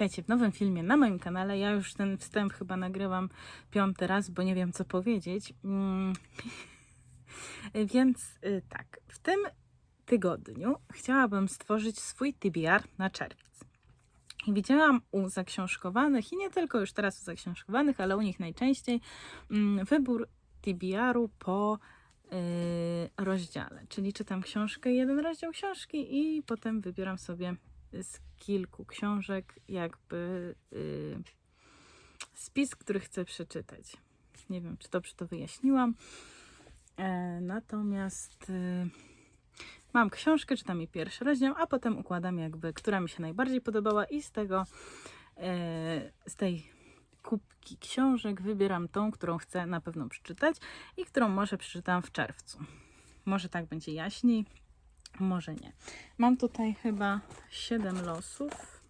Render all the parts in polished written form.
Witajcie w nowym filmie na moim kanale. Ja już ten wstęp chyba nagrywam 5. raz, bo nie wiem co powiedzieć. Więc tak, w tym tygodniu chciałabym stworzyć swój TBR na czerwiec. I widziałam u zaksiążkowanych, i nie tylko już teraz u zaksiążkowanych, ale u nich najczęściej, wybór TBR-u po rozdziale. Czyli czytam książkę, jeden rozdział książki i potem wybieram sobie z kilku książek jakby spis, który chcę przeczytać. Nie wiem, czy dobrze to wyjaśniłam. Natomiast mam książkę, czytam jej pierwszy rozdział, a potem układam jakby, która mi się najbardziej podobała i z tej kubki książek wybieram tą, którą chcę na pewno przeczytać i którą może przeczytam w czerwcu. Może tak będzie jaśniej, może nie. Mam tutaj chyba 7 losów.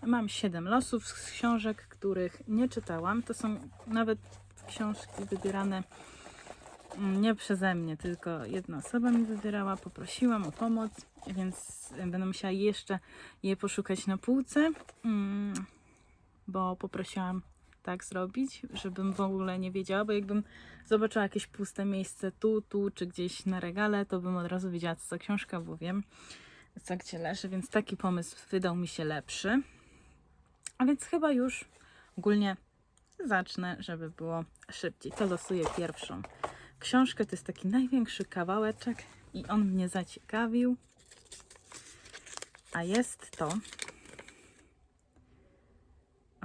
Mam 7 losów z książek, których nie czytałam. To są nawet książki wybierane nie przeze mnie, tylko jedna osoba mi wybierała, poprosiłam o pomoc, więc będę musiała jeszcze je poszukać na półce, bo poprosiłam tak zrobić, żebym w ogóle nie wiedziała, bo jakbym zobaczyła jakieś puste miejsce tu, czy gdzieś na regale, to bym od razu wiedziała, co za książka, bo wiem, co gdzie leży, więc taki pomysł wydał mi się lepszy. A więc chyba już ogólnie zacznę, żeby było szybciej. To losuję pierwszą książkę. To jest taki największy kawałeczek i on mnie zaciekawił. A jest to...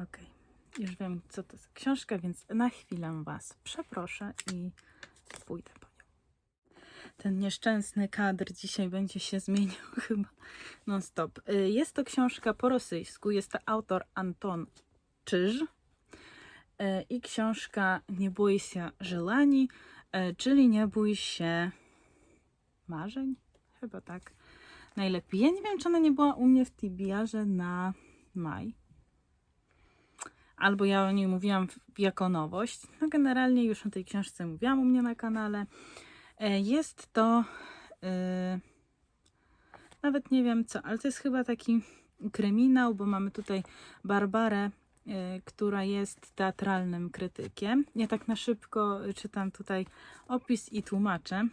Ok, już wiem, co to jest książka, więc na chwilę Was przeproszę i pójdę po nią. Ten nieszczęsny kadr dzisiaj będzie się zmieniał chyba non stop. Jest to książka po rosyjsku. Jest to autor Anton Czyż. I książka Nie bój się żelań, czyli nie bój się marzeń. Chyba tak najlepiej. Ja nie wiem, czy ona nie była u mnie w TBR-ze na maj. Albo ja o niej mówiłam jako nowość. No generalnie już o tej książce mówiłam u mnie na kanale. Jest to nawet nie wiem co, ale to jest chyba taki kryminał, bo mamy tutaj Barbarę, która jest teatralnym krytykiem. Ja tak na szybko czytam tutaj opis i tłumaczę.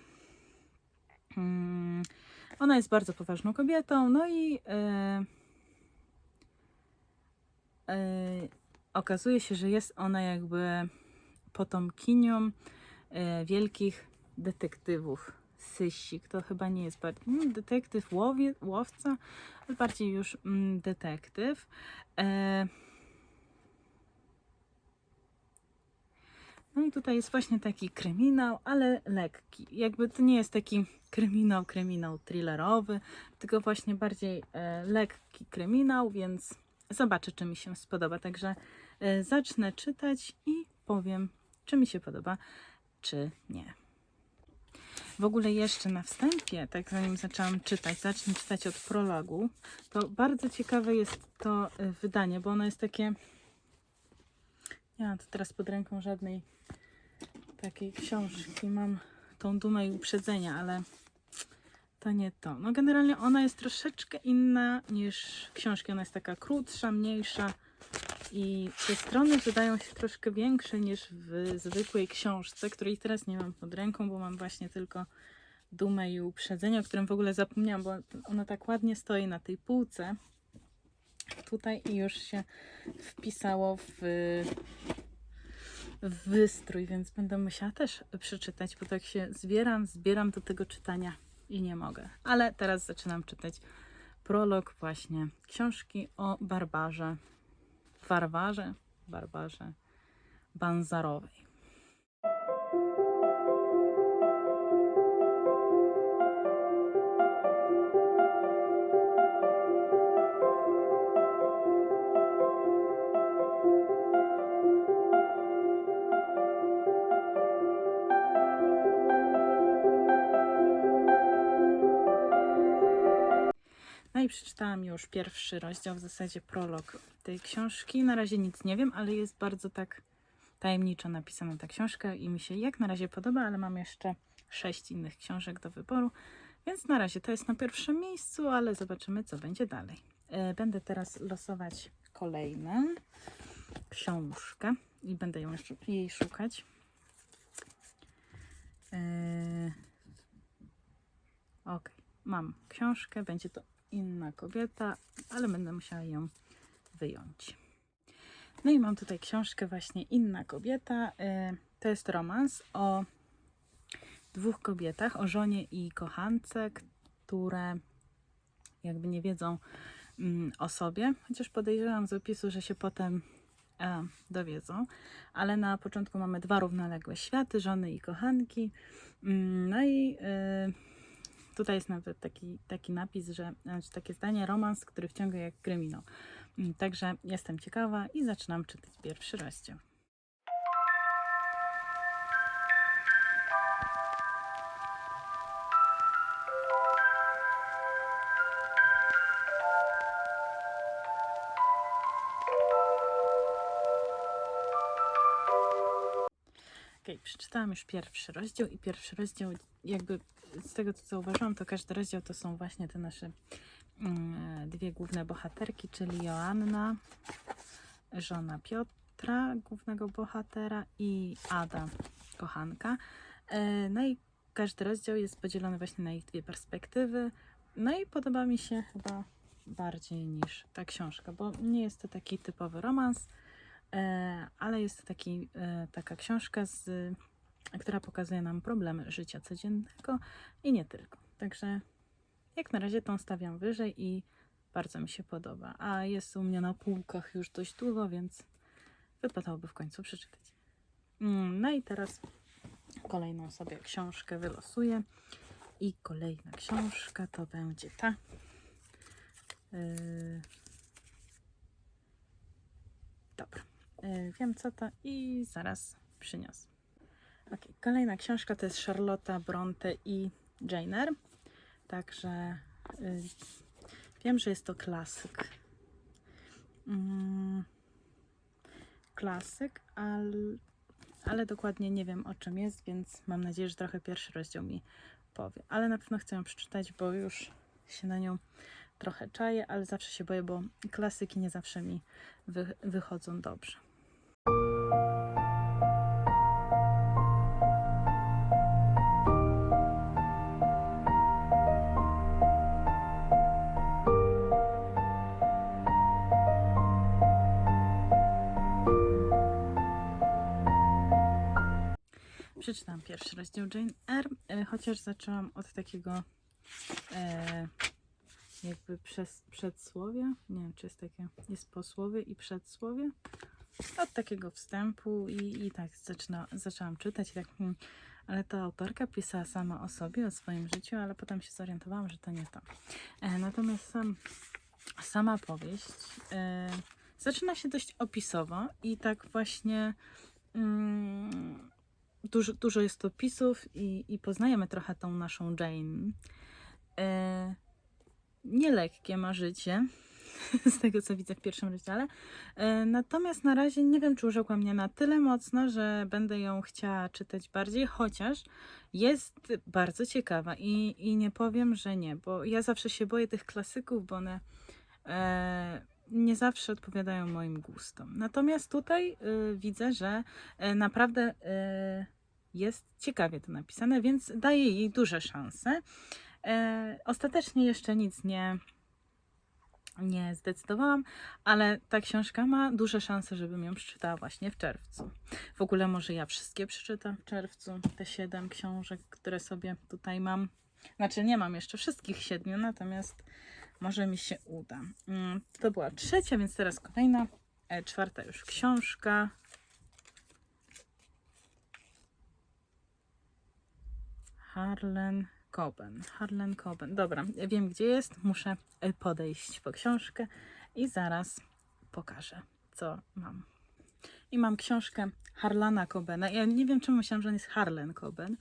Ona jest bardzo poważną kobietą, no i okazuje się, że jest ona jakby potomkinią wielkich detektywów. Sysik to chyba nie jest bardziej detektyw, łowca, ale bardziej już detektyw. No i tutaj jest właśnie taki kryminał, ale lekki. Jakby to nie jest taki kryminał thrillerowy, tylko właśnie bardziej lekki kryminał, więc zobaczę, czy mi się spodoba. Także zacznę czytać i powiem, czy mi się podoba, czy nie. W ogóle jeszcze na wstępie, tak zanim zaczęłam czytać, zacznę czytać od prologu, to bardzo ciekawe jest to wydanie, bo ono jest takie... Nie mam tu teraz pod ręką żadnej takiej książki. Mam tą Dumę i Uprzedzenia, ale to nie to. No generalnie ona jest troszeczkę inna niż książki. Ona jest taka krótsza, mniejsza i te strony wydają się troszkę większe niż w zwykłej książce, której teraz nie mam pod ręką, bo mam właśnie tylko Dumę i Uprzedzenie, o którym w ogóle zapomniałam, bo ono tak ładnie stoi na tej półce tutaj i już się wpisało w wystrój, więc będę musiała też przeczytać, bo tak się zbieram do tego czytania i nie mogę. Ale teraz zaczynam czytać prolog właśnie książki o Barbarze Banzarowej. No i przeczytałam już pierwszy rozdział, w zasadzie prolog tej książki. Na razie nic nie wiem, ale jest bardzo tak tajemniczo napisana ta książka i mi się jak na razie podoba, ale mam jeszcze 6 innych książek do wyboru, więc na razie to jest na pierwszym miejscu, ale zobaczymy, co będzie dalej. Będę teraz losować kolejną książkę i będę jej szukać. Ok, mam książkę, będzie to Inna kobieta, ale będę musiała ją wyjąć. No i mam tutaj książkę właśnie Inna kobieta. To jest romans o 2 kobietach, o żonie i kochance, które jakby nie wiedzą o sobie, chociaż podejrzewam z opisu, że się potem dowiedzą, ale na początku mamy 2 równoległe światy, żony i kochanki. No i tutaj jest nawet taki napis, znaczy takie zdanie, romans, który wciąga jak kryminał. Także jestem ciekawa i zaczynam czytać pierwszy rozdział. Ok, przeczytałam już pierwszy rozdział i pierwszy rozdział, jakby z tego co zauważyłam, to każdy rozdział to są właśnie te nasze 2 główne bohaterki, czyli Joanna, żona Piotra, głównego bohatera, i Ada, kochanka. No i każdy rozdział jest podzielony właśnie na ich 2 perspektywy. No i podoba mi się chyba bardziej niż ta książka, bo nie jest to taki typowy romans, ale jest to taka książka, która pokazuje nam problemy życia codziennego i nie tylko. Także jak na razie tą stawiam wyżej i bardzo mi się podoba. A jest u mnie na półkach już dość długo, więc wypadałoby w końcu przeczytać. No i teraz kolejną sobie książkę wylosuję. I kolejna książka to będzie ta. Dobra. Wiem co to i zaraz przyniosę. Ok, kolejna książka to jest Charlotta Bronte i Jane Eyre. Także wiem, że jest to klasyk. Klasyk, ale dokładnie nie wiem, o czym jest, więc mam nadzieję, że trochę pierwszy rozdział mi powie. Ale na pewno chcę ją przeczytać, bo już się na nią trochę czaję, ale zawsze się boję, bo klasyki nie zawsze mi wychodzą dobrze. Przeczytałam pierwszy rozdział Jane Eyre, chociaż zaczęłam od takiego jakby przedsłowia. Nie wiem, czy jest takie, jest posłowie i przedsłowie. Od takiego wstępu i tak zaczęłam czytać. I tak, ale ta autorka pisała sama o sobie, o swoim życiu, ale potem się zorientowałam, że to nie to. Natomiast sama powieść zaczyna się dość opisowo i tak właśnie dużo jest opisów i poznajemy trochę tą naszą Jane. Nielekkie ma życie, z tego co widzę w pierwszym rozdziale. Natomiast na razie nie wiem, czy urzekła mnie na tyle mocno, że będę ją chciała czytać bardziej, chociaż jest bardzo ciekawa i nie powiem, że nie, bo ja zawsze się boję tych klasyków, bo one nie zawsze odpowiadają moim gustom. Natomiast tutaj widzę, że naprawdę jest ciekawie to napisane, więc daję jej duże szanse. Ostatecznie jeszcze nic nie zdecydowałam, ale ta książka ma duże szanse, żebym ją przeczytała właśnie w czerwcu. W ogóle może ja wszystkie przeczytam w czerwcu, te 7 książek, które sobie tutaj mam. Znaczy nie mam jeszcze wszystkich 7, natomiast może mi się uda. To była 3, więc teraz kolejna, 4 już książka. Harlan Coben. Dobra, wiem gdzie jest. Muszę podejść po książkę i zaraz pokażę, co mam. I mam książkę Harlana Cobena. Ja nie wiem, czemu myślałam, że on jest Harlan Coben,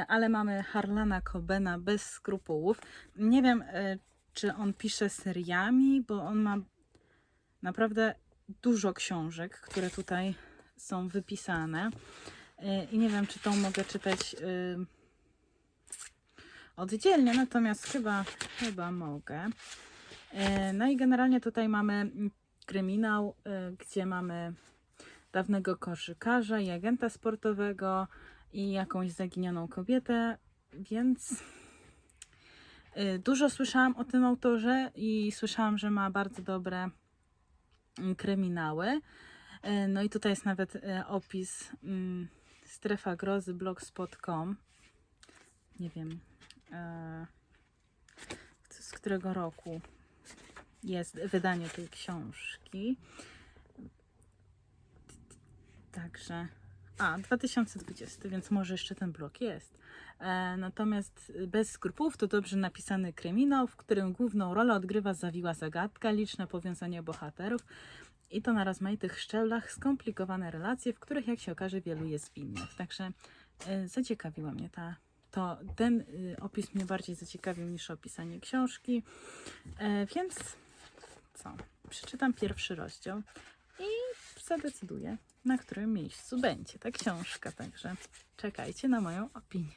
ale mamy Harlana Cobena bez skrupułów. Nie wiem, czy on pisze seriami, bo on ma naprawdę dużo książek, które tutaj są wypisane. I nie wiem, czy tą mogę czytać oddzielnie, natomiast chyba mogę. No i generalnie tutaj mamy kryminał, gdzie mamy dawnego koszykarza i agenta sportowego i jakąś zaginioną kobietę, więc dużo słyszałam o tym autorze i słyszałam, że ma bardzo dobre kryminały. No i tutaj jest nawet opis Strefa Grozy blogspot.com. Nie wiem z którego roku jest wydanie tej książki. Także 2020, więc może jeszcze ten blog jest. Natomiast Bez skrupułów to dobrze napisany kryminał, w którym główną rolę odgrywa zawiła zagadka, liczne powiązania bohaterów i to na rozmaitych szczeblach skomplikowane relacje, w których jak się okaże wielu jest winnych. Także zaciekawiła mnie ten opis mnie bardziej zaciekawił niż opisanie książki. Więc co? Przeczytam pierwszy rozdział i zadecyduję, na którym miejscu będzie ta książka. Także czekajcie na moją opinię.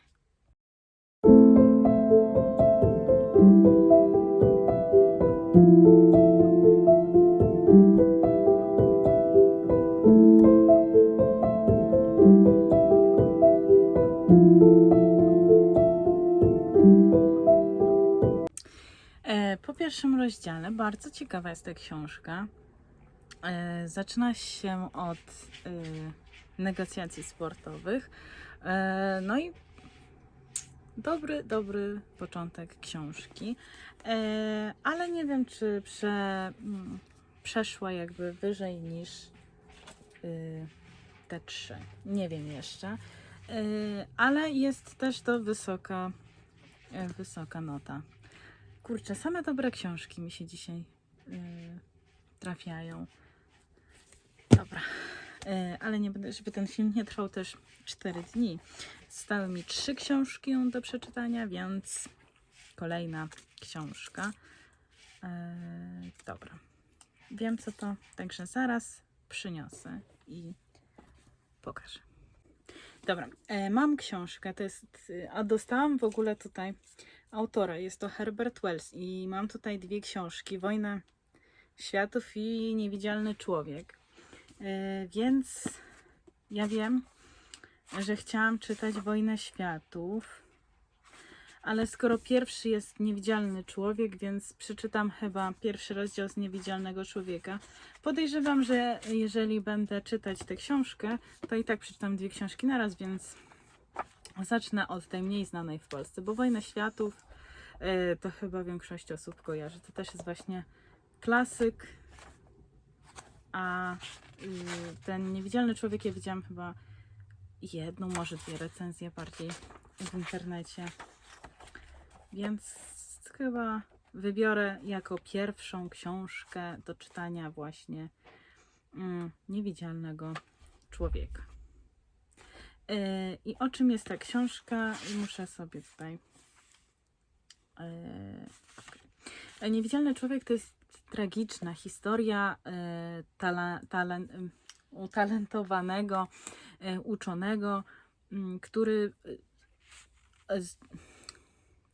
Po pierwszym rozdziale bardzo ciekawa jest ta książka. Zaczyna się od negocjacji sportowych. No i dobry początek książki. Ale nie wiem, czy przeszła jakby wyżej niż te 3. Nie wiem jeszcze. Ale jest też to wysoka nota. Kurczę, same dobre książki mi się dzisiaj trafiają. Dobra, ale nie będę, żeby ten film nie trwał też 4 dni. Zostały mi 3 książki do przeczytania, więc kolejna książka. Dobra, wiem co to, także zaraz przyniosę i pokażę. Dobra, mam książkę, a dostałam w ogóle tutaj autora, jest to Herbert Wells i mam tutaj 2 książki, Wojna Światów i Niewidzialny Człowiek. Więc ja wiem, że chciałam czytać Wojnę Światów, ale skoro pierwszy jest Niewidzialny Człowiek, więc przeczytam chyba pierwszy rozdział z Niewidzialnego Człowieka. Podejrzewam, że jeżeli będę czytać tę książkę, to i tak przeczytam 2 książki naraz, więc zacznę od tej mniej znanej w Polsce, bo Wojna Światów to chyba większość osób kojarzy. To też jest właśnie klasyk, a ten Niewidzialny Człowiek ja widziałam chyba 1, może 2 recenzje bardziej w internecie. Więc chyba wybiorę jako pierwszą książkę do czytania właśnie Niewidzialnego Człowieka. I o czym jest ta książka? Muszę sobie tutaj... Niewidzialny Człowiek to jest tragiczna historia utalentowanego uczonego, który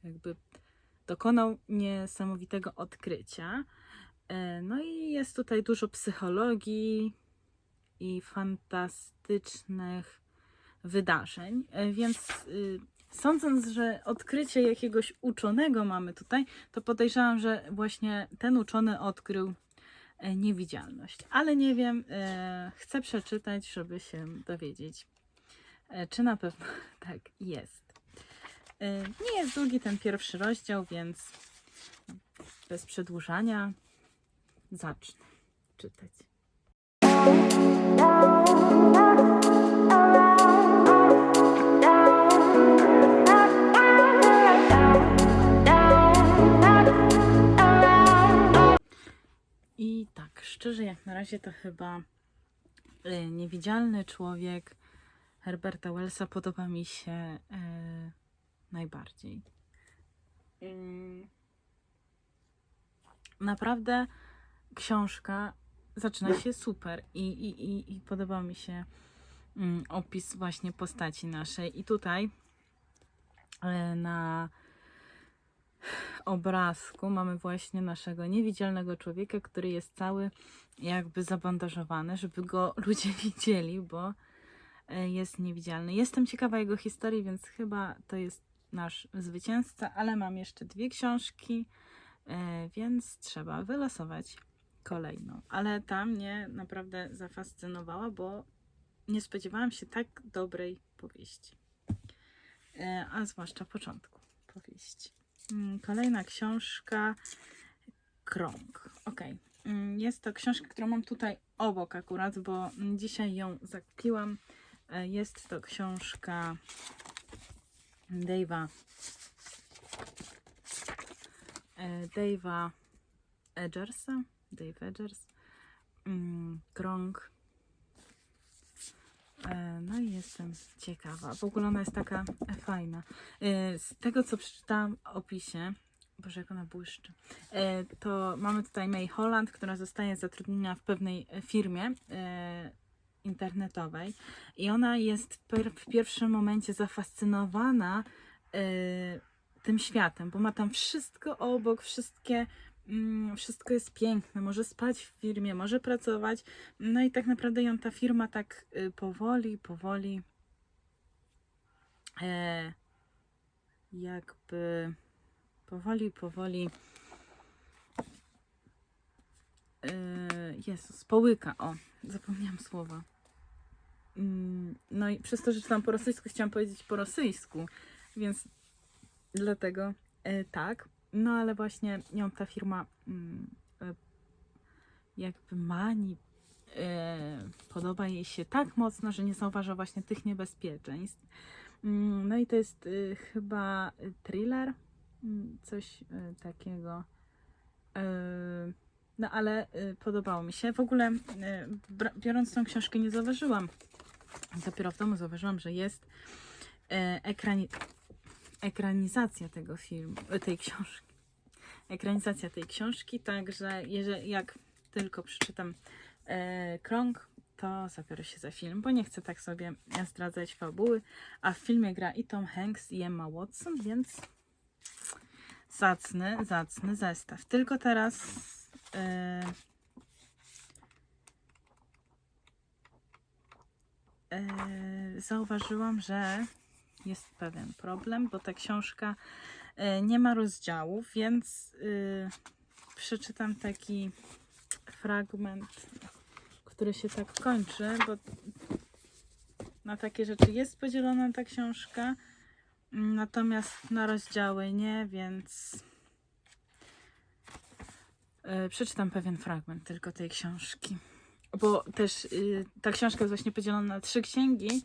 jakby dokonał niesamowitego odkrycia. No i jest tutaj dużo psychologii i fantastycznych wydarzeń, więc sądząc, że odkrycie jakiegoś uczonego mamy tutaj, to podejrzewam, że właśnie ten uczony odkrył niewidzialność. Ale nie wiem, chcę przeczytać, żeby się dowiedzieć, czy na pewno tak jest. Nie jest długi ten pierwszy rozdział, więc bez przedłużania zacznę czytać. I tak, szczerze jak na razie to chyba Niewidzialny Człowiek Herberta Wellsa podoba mi się najbardziej. Naprawdę książka zaczyna się super i podoba mi się opis właśnie postaci naszej. I tutaj na obrazku mamy właśnie naszego niewidzialnego człowieka, który jest cały jakby zabandażowany, żeby go ludzie widzieli, bo jest niewidzialny. Jestem ciekawa jego historii, więc chyba to jest nasz zwycięzca, ale mam jeszcze 2 książki, więc trzeba wylosować kolejną. Ale ta mnie naprawdę zafascynowała, bo nie spodziewałam się tak dobrej powieści. A zwłaszcza początku powieści. Kolejna książka, Krąg. Ok. Jest to książka, którą mam tutaj obok akurat, bo dzisiaj ją zakupiłam. Jest to książka Dave'a Edgersa. Dave Edgers. Krąg. No i jestem ciekawa. W ogóle ona jest taka fajna. Z tego, co przeczytałam w opisie, Boże, jak ona błyszczy, to mamy tutaj May Holland, która zostaje zatrudniona w pewnej firmie internetowej i ona jest w pierwszym momencie zafascynowana tym światem, bo ma tam wszystko obok, wszystko jest piękne, może spać w firmie, może pracować, no i tak naprawdę ją ta firma tak powoli jakby powoli Jezus, połyka, zapomniałam słowa. No i przez to, że czytam po rosyjsku, chciałam powiedzieć po rosyjsku, więc dlatego tak. No ale właśnie ją ta firma jakby podoba jej się tak mocno, że nie zauważa właśnie tych niebezpieczeństw. No i to jest chyba thriller, coś takiego. No ale podobało mi się. W ogóle biorąc tą książkę nie zauważyłam. Dopiero w domu zauważyłam, że jest ekranizacja tej książki. Ekranizacja tej książki, także jak tylko przeczytam Krąg, to zabiorę się za film, bo nie chcę tak sobie zdradzać fabuły, a w filmie gra i Tom Hanks, i Emma Watson, więc zacny zestaw. Tylko teraz zauważyłam, że jest pewien problem, bo ta książka nie ma rozdziałów, więc przeczytam taki fragment, który się tak kończy, bo na takie rzeczy jest podzielona ta książka, natomiast na rozdziały nie, więc przeczytam pewien fragment tylko tej książki. Bo też ta książka jest właśnie podzielona na 3 księgi,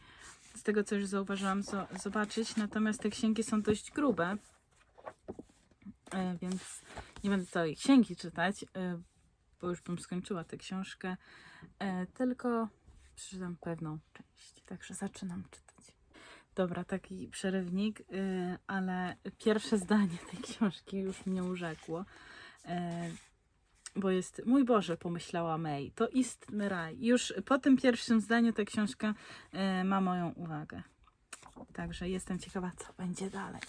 z tego co już zauważyłam zobaczyć, natomiast te księgi są dość grube, więc nie będę całej księgi czytać, bo już bym skończyła tę książkę, tylko przeczytam pewną część, także zaczynam czytać. Dobra, taki przerywnik, ale pierwsze zdanie tej książki już mnie urzekło, bo jest, mój Boże, pomyślała May, to istny raj. Już po tym pierwszym zdaniu ta książka ma moją uwagę. Także jestem ciekawa, co będzie dalej.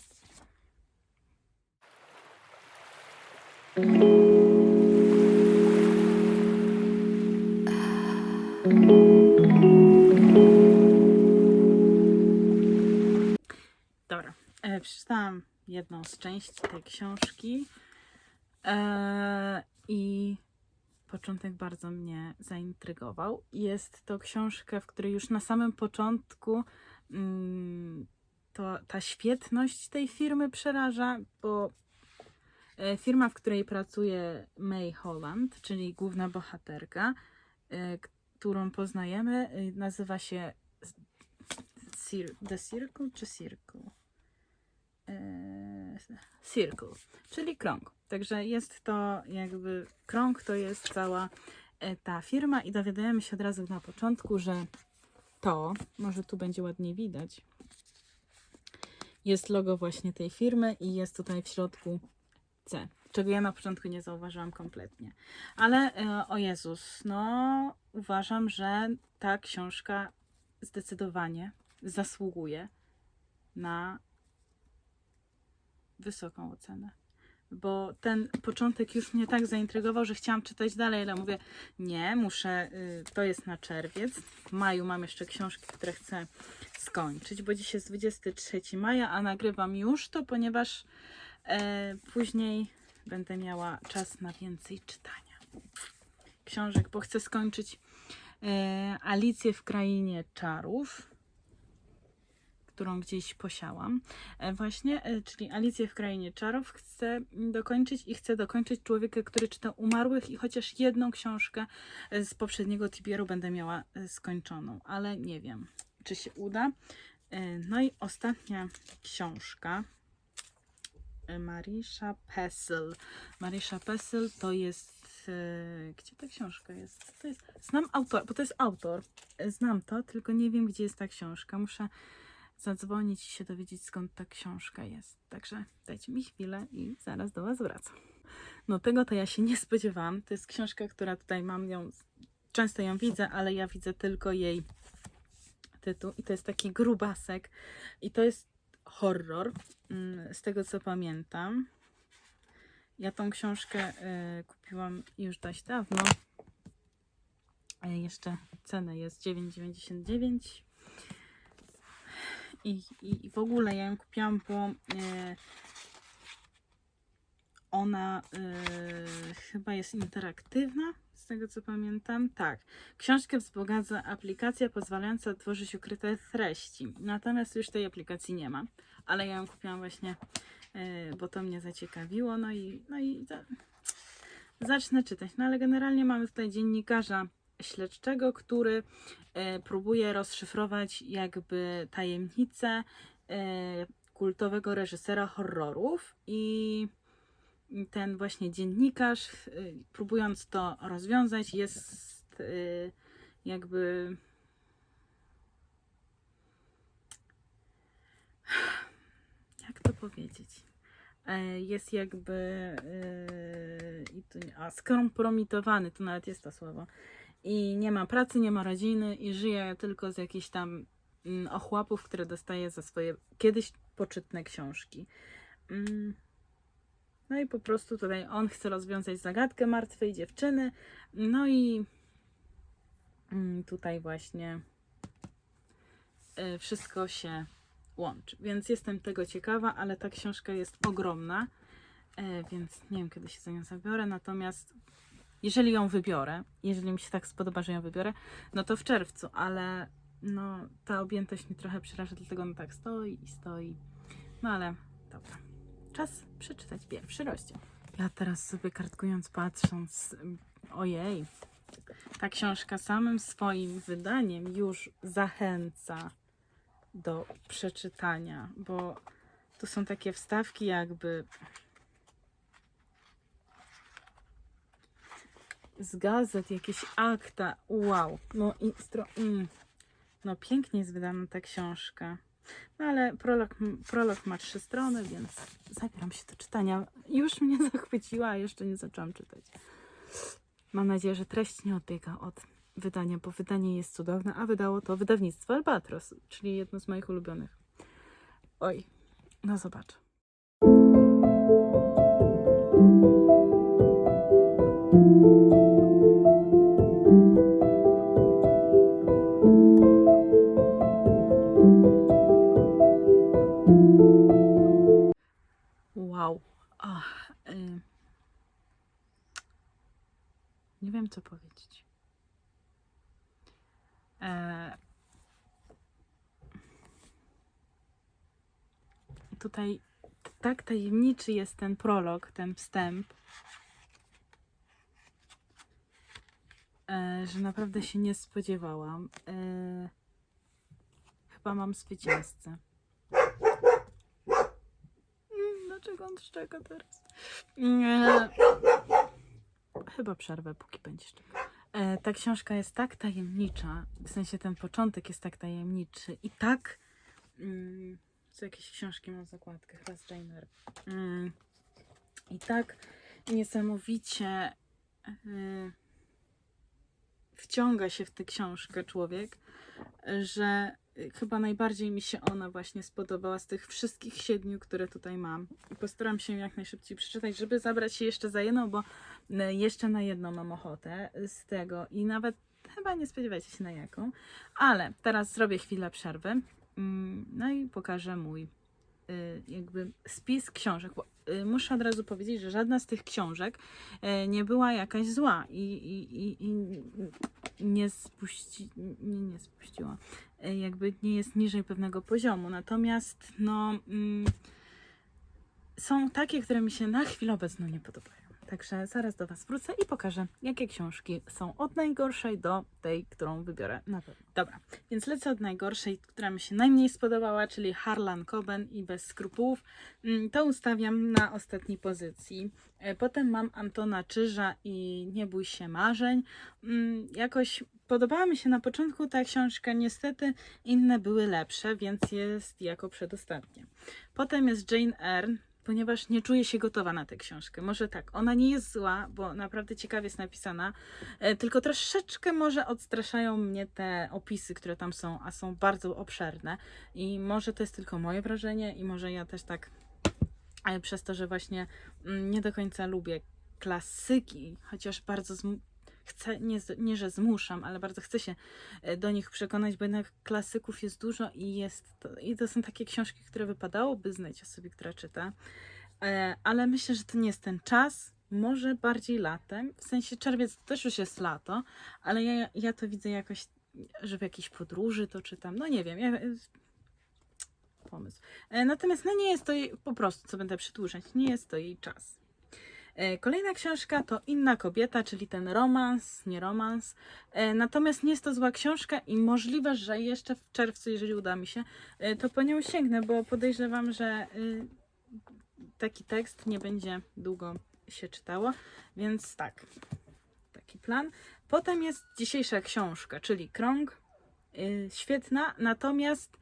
Dobra, przeczytałam jedną z części tej książki i początek bardzo mnie zaintrygował. Jest to książka, w której już na samym początku to ta świetność tej firmy przeraża, bo firma, w której pracuje May Holland, czyli główna bohaterka, którą poznajemy, nazywa się The Circle czy Circle? Circle, czyli krąg. Także jest to jakby krąg, to jest cała ta firma i dowiadujemy się od razu na początku, że to, może tu będzie ładnie widać, jest logo właśnie tej firmy i jest tutaj w środku C, czego ja na początku nie zauważyłam kompletnie. Ale o Jezus, no uważam, że ta książka zdecydowanie zasługuje na wysoką ocenę. bo ten początek już mnie tak zaintrygował, że chciałam czytać dalej, ale mówię, nie, muszę, to jest na czerwiec. W maju mam jeszcze książki, które chcę skończyć, bo dziś jest 23 maja, a nagrywam już to, ponieważ później będę miała czas na więcej czytania książek, bo chcę skończyć Alicję w Krainie Czarów, którą gdzieś posiałam. Właśnie, czyli Alicję w Krainie Czarów chcę dokończyć i chcę dokończyć Człowieka, który czyta Umarłych i chociaż jedną książkę z poprzedniego TBR-u będę miała skończoną, ale nie wiem, czy się uda. No i ostatnia książka Marisha Pessl. Marisha Pessl to jest... Gdzie ta książka jest? To jest? Znam autor, bo to jest autor. Znam to, tylko nie wiem, gdzie jest ta książka. Muszę zadzwonić i się dowiedzieć, skąd ta książka jest. Także dajcie mi chwilę i zaraz do Was wracam. No tego to ja się nie spodziewałam. To jest książka, która tutaj mam ją, często ją widzę, ale ja widzę tylko jej tytuł. I to jest taki grubasek. I to jest horror, z tego co pamiętam. Ja tą książkę kupiłam już dość dawno. Jeszcze cena jest 9,99. I w ogóle ja ją kupiłam, bo ona chyba jest interaktywna, z tego co pamiętam. Tak, książkę wzbogaca aplikacja pozwalająca tworzyć ukryte treści. Natomiast już tej aplikacji nie ma, ale ja ją kupiłam właśnie, bo to mnie zaciekawiło. No i zacznę czytać. No ale generalnie mamy tutaj dziennikarza śledczego, który próbuje rozszyfrować jakby tajemnicę kultowego reżysera horrorów i ten właśnie dziennikarz, próbując to rozwiązać, jest jakby jak to powiedzieć? Jest jakby skompromitowany, to nawet jest to słowo. I nie ma pracy, nie ma rodziny i żyje tylko z jakichś tam ochłapów, które dostaje za swoje kiedyś poczytne książki. No i po prostu tutaj on chce rozwiązać zagadkę martwej dziewczyny. No i tutaj właśnie wszystko się łączy. Więc jestem tego ciekawa, ale ta książka jest ogromna, więc nie wiem, kiedy się za nią zabiorę. Natomiast jeżeli ją wybiorę, jeżeli mi się tak spodoba, że ją wybiorę, no to w czerwcu, ale no ta objętość mnie trochę przeraża, dlatego on tak stoi i stoi. No ale dobra. Czas przeczytać pierwszy rozdział. Ja teraz sobie kartkując, patrząc, ojej, ta książka samym swoim wydaniem już zachęca do przeczytania, bo tu są takie wstawki jakby z gazet, jakieś akta, wow, no i no pięknie jest wydana ta książka. No ale prolog ma 3 strony, więc zabieram się do czytania. Już mnie zachwyciła, a jeszcze nie zaczęłam czytać. Mam nadzieję, że treść nie odbiega od wydania, bo wydanie jest cudowne, a wydało to wydawnictwo Albatros, czyli jedno z moich ulubionych. Oj, no zobacz. Wow. Nie wiem, co powiedzieć. Tutaj tak tajemniczy jest ten prolog, ten wstęp, że naprawdę się nie spodziewałam. Chyba mam zwycięzcę. Dlaczego on szczeka teraz? Chyba przerwę, póki będzie szczekał. Ta książka jest tak tajemnicza, w sensie ten początek jest tak tajemniczy i tak... co jakieś książki mam w zakładkach, chyba z Jane Eyre. I tak niesamowicie wciąga się w tę książkę człowiek, że chyba najbardziej mi się ona właśnie spodobała z tych wszystkich 7, które tutaj mam. I postaram się jak najszybciej przeczytać, żeby zabrać się jeszcze za jedną, bo jeszcze na jedną mam ochotę z tego i nawet chyba nie spodziewajcie się na jaką. Ale teraz zrobię chwilę przerwy. No i pokażę mój jakby spis książek, bo muszę od razu powiedzieć, że żadna z tych książek nie była jakaś zła i nie spuściła. Jakby nie jest niżej pewnego poziomu. Natomiast no, są takie, które mi się na chwilę obecną nie podobają. Także zaraz do Was wrócę i pokażę, jakie książki są od najgorszej do tej, którą wybiorę na pewno. Dobra, więc lecę od najgorszej, która mi się najmniej spodobała, czyli Harlan Coben i Bez skrupułów. To ustawiam na ostatniej pozycji. Potem mam Antona Czyża i Nie bój się marzeń. Jakoś podobała mi się na początku ta książka, niestety inne były lepsze, więc jest jako przedostatnia. Potem jest Jane Eyre, ponieważ nie czuję się gotowa na tę książkę. Może tak, ona nie jest zła, bo naprawdę ciekawie jest napisana, tylko troszeczkę może odstraszają mnie te opisy, które tam są, a są bardzo obszerne i może to jest tylko moje wrażenie i może ja też tak przez to, że właśnie nie do końca lubię klasyki, chociaż bardzo chcę, nie, że zmuszam, ale bardzo chcę się do nich przekonać, bo jednak klasyków jest dużo i to są takie książki, które wypadałoby znać osobie, która czyta. Ale myślę, że to nie jest ten czas, może bardziej latem, w sensie czerwiec też już jest lato, ale ja to widzę jakoś, że w jakiejś podróży to czytam, no nie wiem, pomysł. Natomiast no nie jest to jej, po prostu, co będę przedłużać, nie jest to jej czas. Kolejna książka to Inna kobieta, czyli ten romans, nie romans. Natomiast nie jest to zła książka i możliwe, że jeszcze w czerwcu, jeżeli uda mi się, to po nią sięgnę, bo podejrzewam, że taki tekst nie będzie długo się czytało, więc tak, taki plan. Potem jest dzisiejsza książka, czyli Krąg. Świetna, natomiast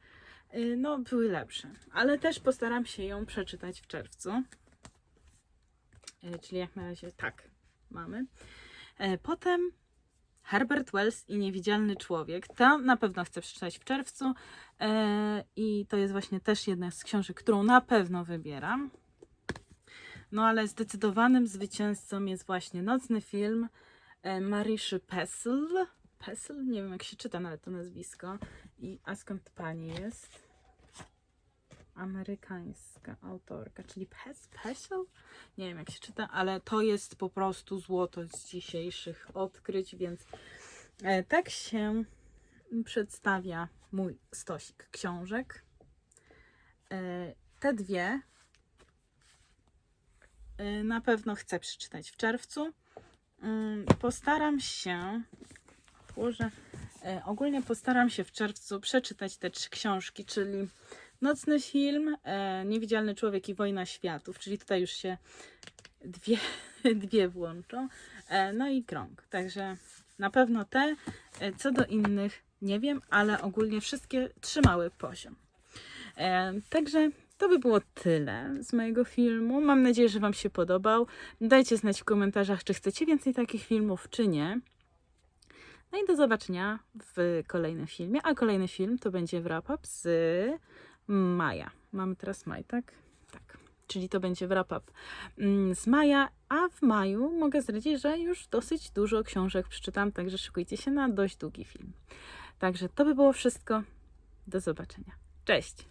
no, były lepsze, ale też postaram się ją przeczytać w czerwcu. Czyli jak na razie tak mamy. Potem Herbert Wells i Niewidzialny człowiek. To na pewno chcę przeczytać w czerwcu i to jest właśnie też jedna z książek, którą na pewno wybieram. No ale zdecydowanym zwycięzcą jest właśnie Nocny film Mariszy Pessl. Pessl? Nie wiem jak się czyta nawet to nazwisko. A skąd pani jest? Amerykańska autorka, czyli Pessl? Nie wiem jak się czyta, ale to jest po prostu złoto z dzisiejszych odkryć, więc tak się przedstawia mój stosik książek. Te dwie na pewno chcę przeczytać w czerwcu. Postaram się, odłożę, ogólnie postaram się w czerwcu przeczytać te 3 książki, czyli Nocny film, Niewidzialny człowiek i Wojna światów, czyli tutaj już się dwie włączą, no i Krąg. Także na pewno te, co do innych nie wiem, ale ogólnie wszystkie trzymały poziom. Także to by było tyle z mojego filmu. Mam nadzieję, że Wam się podobał. Dajcie znać w komentarzach, czy chcecie więcej takich filmów, czy nie. No i do zobaczenia w kolejnym filmie. A kolejny film to będzie wrap-up z maja. Mamy teraz maj, tak? Tak. Czyli to będzie wrap-up z maja, a w maju mogę zdradzić, że już dosyć dużo książek przeczytam, także szykujcie się na dość długi film. Także to by było wszystko. Do zobaczenia. Cześć!